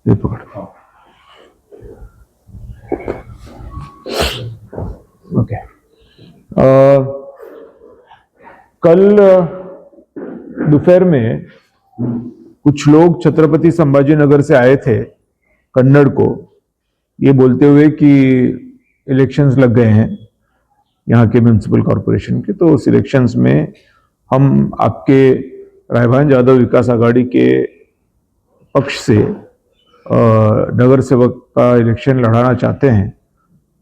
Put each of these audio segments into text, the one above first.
ये पकड़। ओके। कल दोपहर में कुछ लोग छत्रपति संभाजी नगर से आए थे कन्नड़ को, ये बोलते हुए कि इलेक्शंस लग गए हैं यहाँ के म्युनिसिपल कॉरपोरेशन के, तो उस इलेक्शंस में हम आपके रायभान यादव विकास आघाड़ी के पक्ष से नगर सेवक का इलेक्शन लड़ाना चाहते हैं,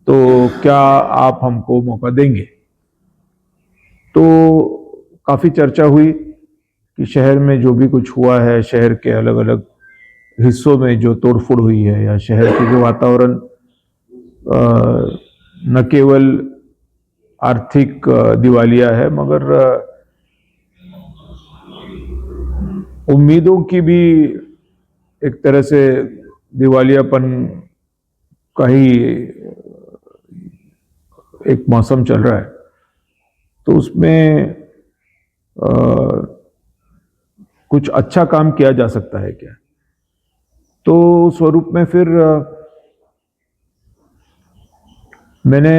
तो क्या आप हमको मौका देंगे। तो काफ़ी चर्चा हुई कि शहर में जो भी कुछ हुआ है, शहर के अलग अलग हिस्सों में जो तोड़फोड़ हुई है, या शहर के जो वातावरण न केवल आर्थिक दिवालिया है मगर उम्मीदों की भी एक तरह से दिवालियापन का ही एक मौसम चल रहा है। तो उसमें कुछ अच्छा काम किया जा सकता है क्या। तो स्वरूप में फिर मैंने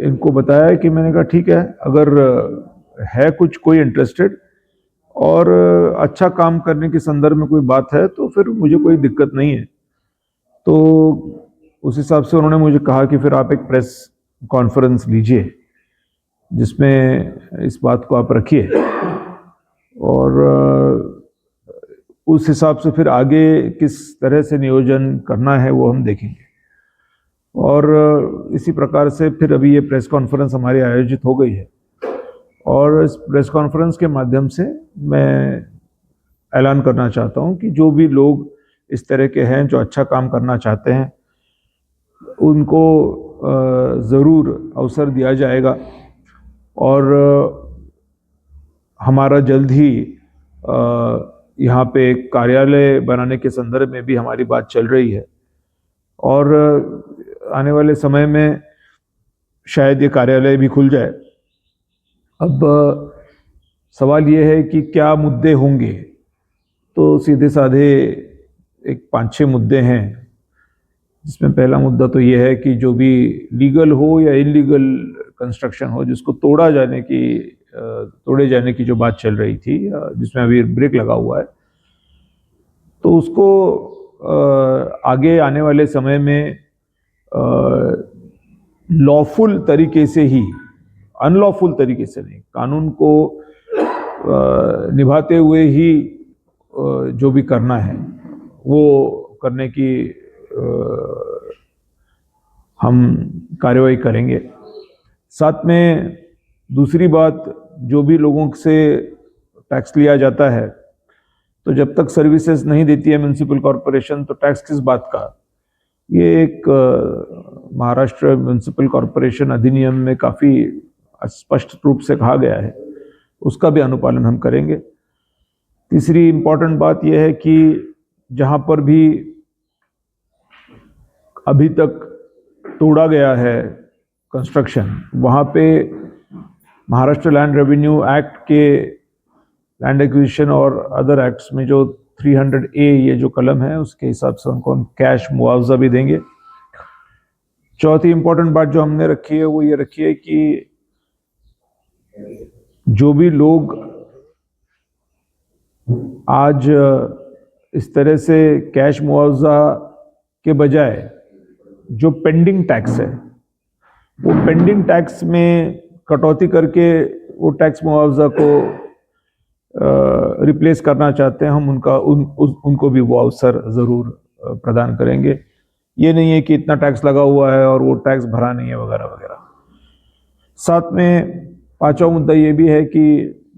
इनको बताया कि मैंने कहा ठीक है, अगर है कुछ कोई इंटरेस्टेड और अच्छा काम करने के संदर्भ में कोई बात है तो फिर मुझे कोई दिक्कत नहीं है। तो उस हिसाब से उन्होंने मुझे कहा कि फिर आप एक प्रेस कॉन्फ्रेंस लीजिए जिसमें इस बात को आप रखिए, और उस हिसाब से फिर आगे किस तरह से नियोजन करना है वो हम देखेंगे। और इसी प्रकार से फिर अभी ये प्रेस कॉन्फ्रेंस हमारी आयोजित हो गई है, और इस प्रेस कॉन्फ्रेंस के माध्यम से मैं ऐलान करना चाहता हूं कि जो भी लोग इस तरह के हैं जो अच्छा काम करना चाहते हैं उनको ज़रूर अवसर दिया जाएगा। और हमारा जल्द ही यहाँ पे एक कार्यालय बनाने के संदर्भ में भी हमारी बात चल रही है, और आने वाले समय में शायद ये कार्यालय भी खुल जाए। अब सवाल ये है कि क्या मुद्दे होंगे, तो सीधे साधे एक 5-6 मुद्दे हैं, जिसमें पहला मुद्दा तो ये है कि जो भी लीगल हो या इलीगल कंस्ट्रक्शन हो जिसको तोड़े जाने की जो बात चल रही थी, जिसमें अभी ब्रेक लगा हुआ है, तो उसको आगे आने वाले समय में लॉफुल तरीके से ही, अनलॉफुल तरीके से नहीं, कानून को निभाते हुए ही जो भी करना है वो करने की हम कार्रवाई करेंगे। साथ में दूसरी बात, जो भी लोगों से टैक्स लिया जाता है, तो जब तक सर्विसेज नहीं देती है म्युनिसिपल कॉरपोरेशन तो टैक्स किस बात का। ये एक महाराष्ट्र म्युनिसिपल कॉरपोरेशन अधिनियम में काफ़ी स्पष्ट रूप से कहा गया है, उसका भी अनुपालन हम करेंगे। तीसरी इम्पॉर्टेंट बात यह है कि जहाँ पर भी अभी तक तोड़ा गया है कंस्ट्रक्शन, वहाँ पे महाराष्ट्र लैंड रेवेन्यू एक्ट के लैंड एक्विजिशन और अदर एक्ट्स में जो 300A ये जो कलम है उसके हिसाब से उनको हम कैश मुआवजा भी देंगे। चौथी इंपॉर्टेंट बात जो हमने रखी है वो ये रखी है कि जो भी लोग आज इस तरह से कैश मुआवजा के बजाय जो पेंडिंग टैक्स है वो पेंडिंग टैक्स में कटौती करके वो टैक्स मुआवजा को रिप्लेस करना चाहते हैं, हम उनको भी वो अवसर ज़रूर प्रदान करेंगे। ये नहीं है कि इतना टैक्स लगा हुआ है और वो टैक्स भरा नहीं है वगैरह वगैरह। साथ में पांचवा मुद्दा ये भी है कि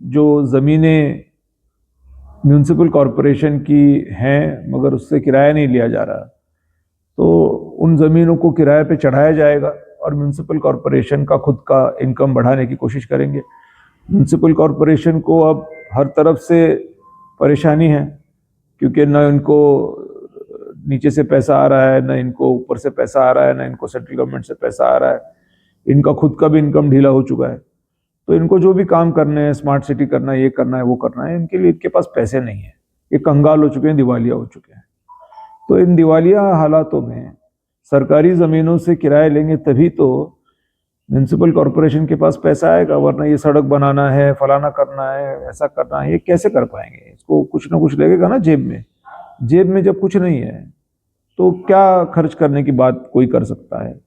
जो ज़मीनें म्युनिसिपल कॉरपोरेशन की हैं मगर उससे किराया नहीं लिया जा रहा, तो उन ज़मीनों को किराए पे चढ़ाया जाएगा और म्युनिसिपल कॉरपोरेशन का खुद का इनकम बढ़ाने की कोशिश करेंगे। म्युनिसिपल कॉरपोरेशन को अब हर तरफ से परेशानी है, क्योंकि न इनको नीचे से पैसा आ रहा है, न इनको ऊपर से पैसा आ रहा है, न इनको सेंट्रल गवर्नमेंट से पैसा आ रहा है, इनका खुद का भी इनकम ढीला हो चुका है। तो इनको जो भी काम करने हैं, स्मार्ट सिटी करना है, ये करना है, वो करना है, इनके लिए इनके पास पैसे नहीं है, ये कंगाल हो चुके हैं, दिवालिया हो चुके हैं। तो इन दिवालिया हालातों में सरकारी ज़मीनों से किराए लेंगे तभी तो म्यूनसिपल कॉरपोरेशन के पास पैसा आएगा, वरना ये सड़क बनाना है, फलाना करना है, ऐसा करना है, ये कैसे कर पाएंगे? इसको कुछ ना कुछ लगेगा ना जेब में। जेब में जब कुछ नहीं है तो क्या खर्च करने की बात कोई कर सकता है?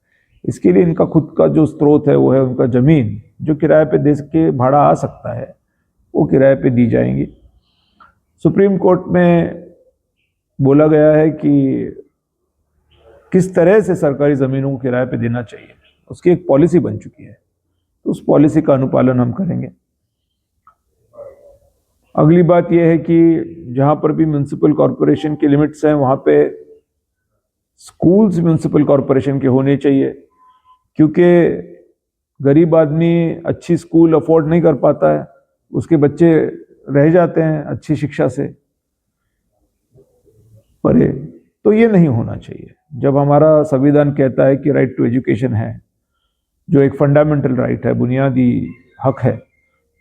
इसके लिए इनका खुद का जो स्रोत है वो है उनका ज़मीन, जो किराए पे दे के भाड़ा आ सकता है, वो किराए पे दी जाएंगी। सुप्रीम कोर्ट में बोला गया है कि किस तरह से सरकारी ज़मीनों को किराए पे देना चाहिए, उसकी एक पॉलिसी बन चुकी है, तो उस पॉलिसी का अनुपालन हम करेंगे। अगली बात यह है कि जहां पर भी म्यूनसिपल कॉरपोरेशन की लिमिट्स हैं वहां पे स्कूल्स म्यूनसिपल कॉरपोरेशन के होने चाहिए, क्योंकि गरीब आदमी अच्छी स्कूल अफोर्ड नहीं कर पाता है, उसके बच्चे रह जाते हैं अच्छी शिक्षा से परे। तो ये नहीं होना चाहिए। जब हमारा संविधान कहता है कि राइट टू एजुकेशन है, जो एक फंडामेंटल राइट है, बुनियादी हक है,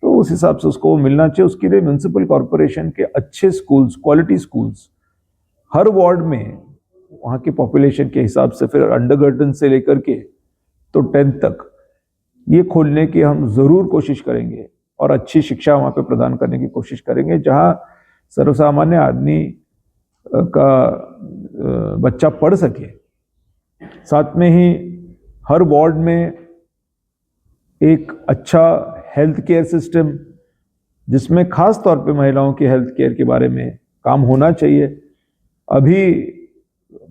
तो उस हिसाब से उसको मिलना चाहिए। उसके लिए म्यूनसिपल कॉरपोरेशन के अच्छे स्कूल्स, क्वालिटी स्कूल्स हर वार्ड में, वहाँ की पॉपुलेशन के हिसाब से, फिर अंडरगार्टन से लेकर के तो 10th तक, ये खोलने की हम ज़रूर कोशिश करेंगे और अच्छी शिक्षा वहाँ पे प्रदान करने की कोशिश करेंगे, जहाँ सर्वसामान्य आदमी का बच्चा पढ़ सके। साथ में ही हर वार्ड में एक अच्छा हेल्थ केयर सिस्टम, जिसमें खास तौर पे महिलाओं की हेल्थ केयर के बारे में काम होना चाहिए। अभी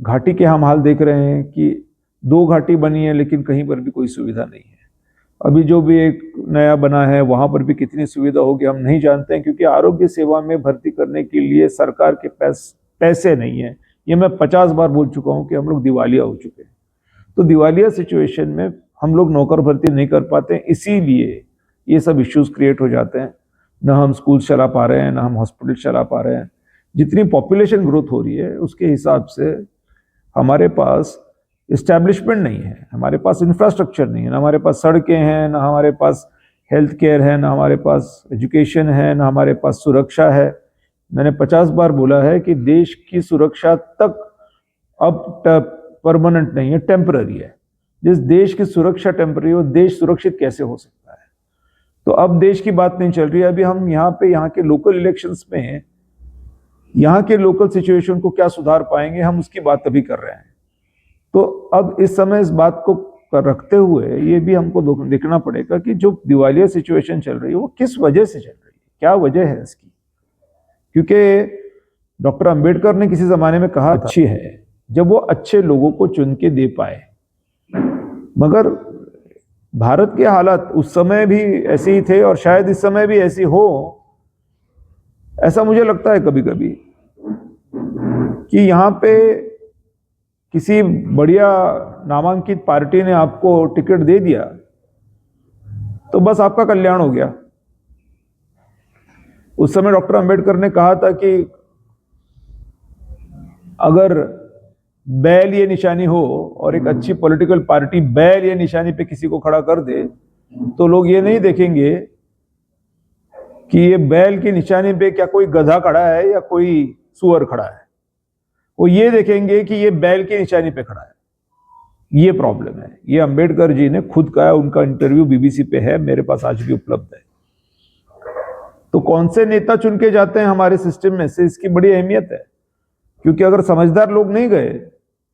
घाटी के हम हाल देख रहे हैं कि 2 घाटी बनी है लेकिन कहीं पर भी कोई सुविधा नहीं है। अभी जो भी एक नया बना है वहाँ पर भी कितनी सुविधा होगी हम नहीं जानते हैं, क्योंकि आरोग्य सेवा में भर्ती करने के लिए सरकार के पैसे नहीं है। ये मैं 50 बार बोल चुका हूँ कि हम लोग दिवालिया हो चुके हैं। तो दिवालिया सिचुएशन में हम लोग नौकर भर्ती नहीं कर पाते हैं, इसीलिए ये सब इश्यूज क्रिएट हो जाते हैं। ना हम स्कूल चला पा रहे हैं, ना हम हॉस्पिटल चला पा रहे हैं। जितनी पॉपुलेशन ग्रोथ हो रही है उसके हिसाब से हमारे पास इस्टेब्लिशमेंट नहीं है, हमारे पास इंफ्रास्ट्रक्चर नहीं है, ना हमारे पास सड़कें हैं, ना हमारे पास हेल्थ केयर है, ना हमारे पास एजुकेशन है, ना हमारे पास सुरक्षा है। मैंने 50 बार बोला है कि देश की सुरक्षा तक अब परमानेंट नहीं है, टेम्पररी है। जिस देश की सुरक्षा टेम्पररी हो, देश सुरक्षित कैसे हो सकता है? तो अब देश की बात नहीं चल रही है। अभी हम यहाँ के लोकल इलेक्शंस में यहाँ के लोकल सिचुएशन को क्या सुधार पाएंगे, हम उसकी बात अभी कर रहे हैं। तो अब इस समय इस बात को रखते हुए ये भी हमको देखना पड़ेगा कि जो दिवालिया सिचुएशन चल रही है वो किस वजह से चल रही है, क्या वजह है इसकी। क्योंकि डॉक्टर अंबेडकर ने किसी जमाने में कहा था, अच्छी है जब वो अच्छे लोगों को चुन के दे पाए। मगर भारत के हालात उस समय भी ऐसे ही थे और शायद इस समय भी ऐसी हो, ऐसा मुझे लगता है कभी कभी, कि यहाँ पे किसी बढ़िया नामांकित पार्टी ने आपको टिकट दे दिया तो बस आपका कल्याण हो गया। उस समय डॉक्टर अंबेडकर ने कहा था कि अगर बैल ये निशानी हो और एक अच्छी पॉलिटिकल पार्टी बैल ये निशानी पे किसी को खड़ा कर दे, तो लोग ये नहीं देखेंगे कि ये बैल की निशानी पे क्या कोई गधा खड़ा है या कोई सुअर खड़ा है, वो ये देखेंगे कि ये बैल की निशानी पे खड़ा है। ये प्रॉब्लम है। ये अंबेडकर जी ने खुद कहा, उनका इंटरव्यू बीबीसी पे है, मेरे पास आज भी उपलब्ध है। तो कौन से नेता चुन के जाते हैं हमारे सिस्टम में से, इसकी बड़ी अहमियत है। क्योंकि अगर समझदार लोग नहीं गए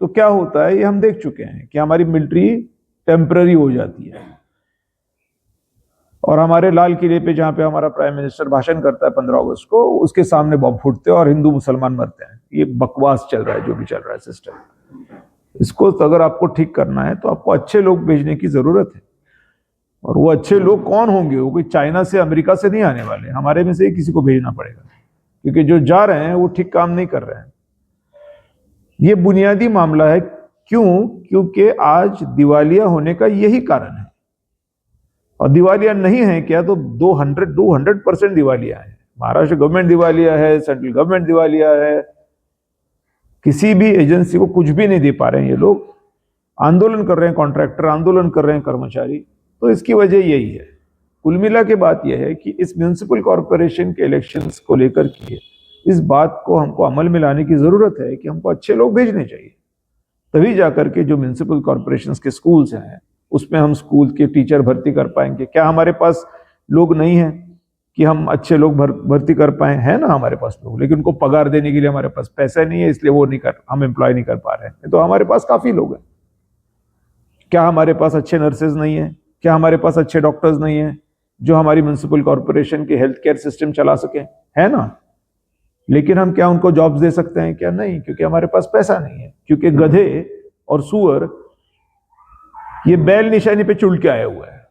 तो क्या होता है, ये हम देख चुके हैं कि हमारी मिलिट्री टेम्पररी हो जाती है और हमारे लाल किले पे जहां पे हमारा प्राइम मिनिस्टर भाषण करता है 15 अगस्त को, उसके सामने बम फूटते हैं और हिंदू मुसलमान मरते हैं। ये बकवास चल रहा है जो भी चल रहा है सिस्टम। इसको तो अगर आपको ठीक करना है तो आपको अच्छे लोग भेजने की जरूरत है। और वो अच्छे लोग कौन होंगे? वो कोई चाइना से अमेरिका से नहीं आने वाले, हमारे में से ही किसी को भेजना पड़ेगा, क्योंकि जो जा रहे हैं वो ठीक काम नहीं कर रहे हैं। ये बुनियादी मामला है। क्यों? क्योंकि आज दिवालिया होने का यही कारण है। और दिवालिया नहीं है क्या तो 200% दिवालिया है। महाराष्ट्र गवर्नमेंट दिवालिया है, सेंट्रल गवर्नमेंट दिवालिया है, किसी भी एजेंसी को कुछ भी नहीं दे पा रहे हैं। ये लोग आंदोलन कर रहे हैं, कॉन्ट्रैक्टर आंदोलन कर रहे हैं, कर्मचारी। तो इसकी वजह यही है। कुल मिला के बात यह है कि इस म्यूनिसिपल कॉरपोरेशन के इलेक्शंस को लेकर के इस बात को हमको अमल में लाने की जरूरत है कि हमको अच्छे लोग भेजने चाहिए, तभी जाकर के जो म्युनिसिपल कॉरपोरेशंस के स्कूल्स हैं उसमें हम स्कूल के टीचर भर्ती कर पाएंगे। क्या हमारे पास लोग नहीं है कि हम अच्छे लोग भर्ती कर पाए? है ना हमारे पास लोग, लेकिन उनको पगार देने के लिए हमारे पास पैसा नहीं है, इसलिए वो नहीं कर, हम एम्प्लॉय नहीं कर पा रहे हैं। तो हमारे पास काफी लोग हैं। क्या हमारे पास अच्छे नर्सेज नहीं है? क्या हमारे पास अच्छे डॉक्टर्स नहीं है जो हमारी म्युनिसिपल कॉरपोरेशन के हेल्थ केयर सिस्टम चला सके? है ना। लेकिन हम क्या उनको जॉब्स दे सकते हैं? क्या नहीं, क्योंकि हमारे पास पैसा नहीं है। क्योंकि गधे और सुअर ये बैल निशानी पे चुल के आए हुए हैं।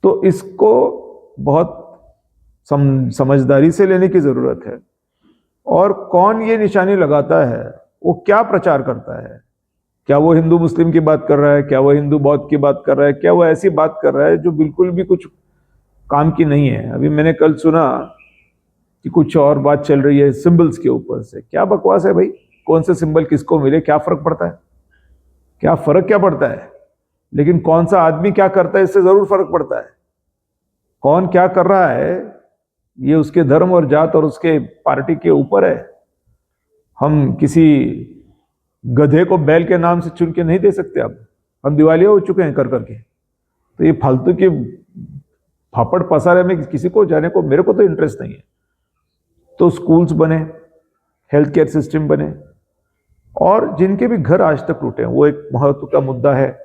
तो इसको बहुत समझदारी से लेने की जरूरत है। और कौन ये निशानी लगाता है, वो क्या प्रचार करता है? क्या वो हिंदू मुस्लिम की बात कर रहा है? क्या वो हिंदू बौद्ध की बात कर रहा है? क्या वो ऐसी बात कर रहा है जो बिल्कुल भी कुछ काम की नहीं है? अभी मैंने कल सुना कि कुछ और बात चल रही है सिंबल्स के ऊपर से। क्या बकवास है भाई, कौन से सिंबल किसको मिले, क्या फर्क पड़ता है? क्या फर्क क्या पड़ता है? लेकिन कौन सा आदमी क्या करता है इससे जरूर फर्क पड़ता है। कौन क्या कर रहा है ये उसके धर्म और जात और उसके पार्टी के ऊपर है। हम किसी गधे को बैल के नाम से चुन के नहीं दे सकते। अब हम दिवालिया हो चुके हैं कर करके। तो ये फालतू के फापड़ पसारे में किसी को जाने को, मेरे को तो इंटरेस्ट नहीं है। तो स्कूल्स बने, हेल्थ केयर सिस्टम बने, और जिनके भी घर आज तक टूटे हैं, वो एक महत्व का मुद्दा है,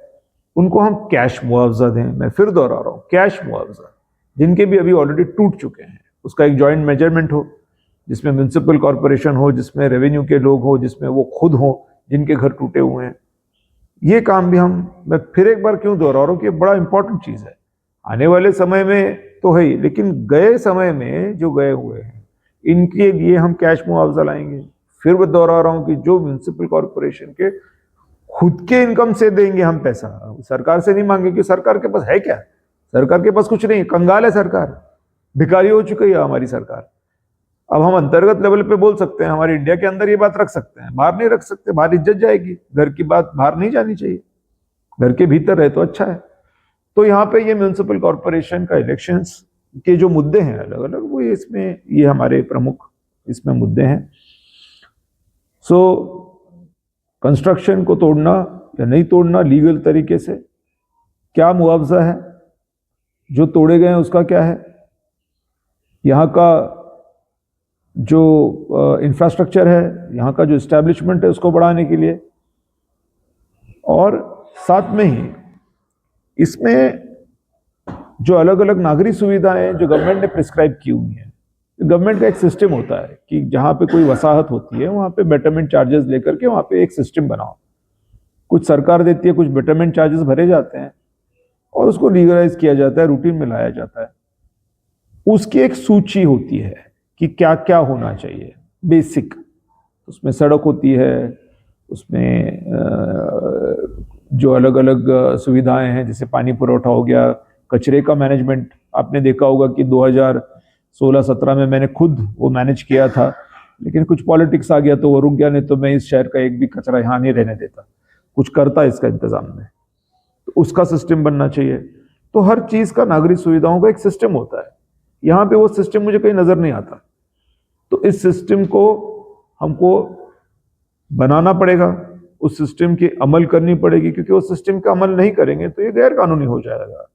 उनको हम कैश मुआवजा दें। मैं फिर दोहरा रहा हूं, कैश मुआवजा। जिनके भी अभी ऑलरेडी टूट चुके हैं उसका एक जॉइंट मेजरमेंट हो, जिसमें म्युनिसिपल कॉरपोरेशन हो, जिसमें रेवेन्यू के लोग हो, जिसमें वो खुद हो जिनके घर टूटे हुए हैं। ये काम भी मैं फिर एक बार क्यों दोहरा रहा हूं कि बड़ा इंपॉर्टेंट चीज है। आने वाले समय में तो है ही, लेकिन गए समय में जो गए हुए हैं इनके लिए हम कैश मुआवजा लाएंगे। फिर मैं दोहरा रहा हूं कि जो म्युनिसिपल कॉरपोरेशन के खुद के इनकम से देंगे हम पैसा, सरकार से नहीं मांगेंगे। सरकार के पास है क्या? सरकार के पास कुछ नहीं, कंगाल है सरकार, भिखारी हो चुकी है हमारी सरकार। अब हम अंतर्गत लेवल पे बोल सकते हैं, हमारे इंडिया के अंदर ये बात रख सकते हैं, बाहर नहीं रख सकते, बाहर इज्जत जाएगी। घर की बात बाहर नहीं जानी चाहिए, घर के भीतर रहे तो अच्छा है। तो यहाँ पे ये म्युनिसिपल कॉरपोरेशन का इलेक्शंस के जो मुद्दे हैं अलग अलग, वो इसमें ये हमारे प्रमुख इसमें मुद्दे हैं। सो कंस्ट्रक्शन को तोड़ना या नहीं तोड़ना लीगल तरीके से, क्या मुआवजा है, जो तोड़े गए हैं उसका क्या है, यहाँ का जो इंफ्रास्ट्रक्चर है, यहाँ का जो इस्टेब्लिशमेंट है उसको बढ़ाने के लिए, और साथ में ही इसमें जो अलग अलग नागरिक सुविधाएं जो गवर्नमेंट ने प्रिस्क्राइब की हुई हैं। गवर्नमेंट का एक सिस्टम होता है कि जहाँ पे कोई वसाहत होती है वहाँ पे बेटरमेंट चार्जेस लेकर के वहाँ पे एक सिस्टम बनाओ। कुछ सरकार देती है, कुछ बेटरमेंट चार्जेस भरे जाते हैं और उसको लीगलाइज किया जाता है, रूटीन में लाया जाता है। उसकी एक सूची होती है कि क्या क्या होना चाहिए बेसिक। उसमें सड़क होती है, उसमें जो अलग अलग सुविधाएं हैं, जैसे पानी पुरवठा हो गया, कचरे का मैनेजमेंट। आपने देखा होगा कि 2016-17 में मैंने खुद वो मैनेज किया था, लेकिन कुछ पॉलिटिक्स आ गया तो वो रुक गया। नहीं तो मैं इस शहर का एक भी कचरा यहाँ नहीं रहने देता, कुछ करता इसका इंतजाम में। तो उसका सिस्टम बनना चाहिए। तो हर चीज का नागरिक सुविधाओं का एक सिस्टम होता है। यहाँ पे वो सिस्टम मुझे कहीं नजर नहीं आता। तो इस सिस्टम को हमको बनाना पड़ेगा, उस सिस्टम की अमल करनी पड़ेगी, क्योंकि उस सिस्टम का अमल नहीं करेंगे तो ये गैर कानूनी हो जाएगा।